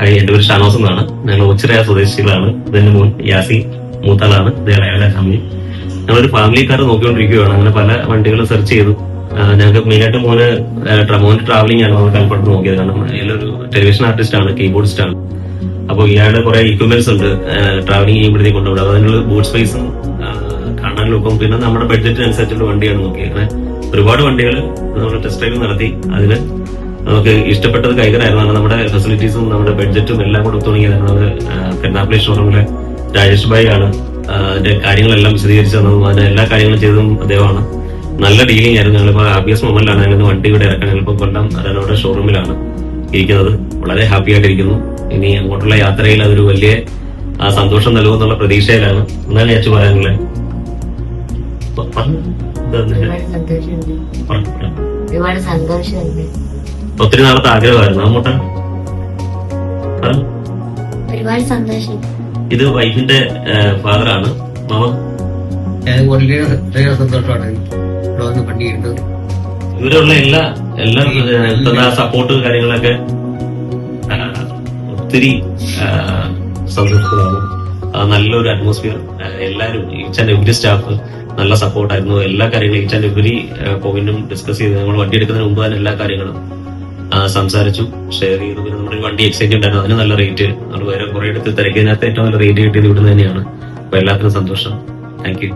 എന്റെ പേര് ഷാനോസ് എന്നാണ്. ഞങ്ങൾ ഉച്ചിറ സ്വദേശികളാണ്. ഇതിന്റെ മോൻ യാസി മൂത്താളാണ്. ഇത് ഇളയാളെ ഫാമിലി. ഞങ്ങളൊരു ഫാമിലി കാർ നോക്കിക്കൊണ്ടിരിക്കുകയാണ്. അങ്ങനെ പല വണ്ടികൾ സെർച്ച് ചെയ്തു. ഞങ്ങൾക്ക് മെയിനായിട്ട് മോന് ട്രാവലിംഗ് ആണ് നമ്മൾ കൽപ്പറ്റ നോക്കിയത്. കാരണം ഇതിലൊരു ടെലിവിഷൻ ആർട്ടിസ്റ്റ് ആണ്, കീബോർഡിസ്റ്റ് ആണ്. അപ്പൊ ഇയാളുടെ കുറെ ഇക്വിപ്മെന്റ്സ് ഉണ്ട് ട്രാവലിംഗ് ചെയ്യുമ്പോഴത്തേക്ക് കൊണ്ടുപോകും. അതിനുള്ള ബൂട്ട് സ്പേസും കാണാനും ഇപ്പം പിന്നെ നമ്മുടെ ബഡ്ജറ്റിനനുസരിച്ചുള്ള വണ്ടിയാണ് നോക്കിയത്. ഒരുപാട് വണ്ടികൾ നമ്മൾ ടെസ്റ്റ് ഡ്രൈവ് നടത്തി. അതിന് നമുക്ക് ഇഷ്ടപ്പെട്ടത് കൈകരായിരുന്നു. നമ്മുടെ ഫെസിലിറ്റീസും നമ്മുടെ ബഡ്ജറ്റും എല്ലാം കൂടെ ഒത്തുണങ്ങിയതാണ്. നമ്മുടെ പെരുന്നാപ്പിളി ഷോറൂമിലെ രാജേഷ് ഭായി ആണ് അതിന്റെ കാര്യങ്ങളെല്ലാം വിശദീകരിച്ചു തന്നതും അതിന്റെ എല്ലാ കാര്യങ്ങളും ചെയ്തതും അദ്ദേഹമാണ്. നല്ല ഡീലിംഗ് ആയിരുന്നു. ഞങ്ങളിപ്പോ ഹാപ്പിയസ്റ്റ് മൊമെന്റിലാണ് ഞങ്ങൾ വണ്ടി ഇവിടെ ഇറക്കാൻ. ഞങ്ങളിപ്പോ കൊല്ലം അരനോടെ ഷോറൂമിലാണ് ഇരിക്കുന്നത്. വളരെ ഹാപ്പി ആയിട്ടിരിക്കുന്നു. ഇനി അങ്ങോട്ടുള്ള യാത്രയിൽ അതൊരു വലിയ സന്തോഷം നൽകുമെന്നുള്ള പ്രതീക്ഷയിലാണ്. എന്നാണ് ഞാൻ പറയാനുള്ളത്. ഒരുപാട് സന്തോഷമുണ്ട്. ഒത്തിരി നാളത്തെ ആഗ്രഹമായിരുന്നു അങ്ങോട്ട്. ഒരുപാട് സന്തോഷം. ഇത് വൈഫിന്റെ ഫാദറാണ് മാമ. സന്തോഷമാണ് പണിയെടുത്തത്. ഇവരുള്ള എല്ലാ സപ്പോർട്ട് കാര്യങ്ങളൊക്കെ ഒത്തിരി സന്തോഷത്തിലാണ്. നല്ലൊരു അറ്റ്മോസ്ഫിയർ. എല്ലാവരും ഈച്ച് ആൻഡ് എവരി സ്റ്റാഫ് നല്ല സപ്പോർട്ടായിരുന്നു. എല്ലാ കാര്യങ്ങളും ഈച്ച് ആൻഡ് എവരി പോയിന്റും ഡിസ്കസ് ചെയ്ത് നമ്മൾ വണ്ടി എടുക്കുന്നതിന് മുമ്പ് തന്നെ എല്ലാ കാര്യങ്ങളും സംസാരിച്ചു, ഷെയർ ചെയ്തു. പിന്നെ നമ്മുടെ വണ്ടി എക്സ്ചേഞ്ച് ഉണ്ടായിരുന്നു. അതിന് നല്ല റേറ്റ് നമ്മൾ വേറെ കുറെ എടുത്ത് തിരക്കിയതിനകത്ത് ഏറ്റവും നല്ല റേറ്റ് കിട്ടിയത് ഇവിടുന്ന് തന്നെയാണ്. അപ്പൊ എല്ലാത്തിനും സന്തോഷം. Thank you.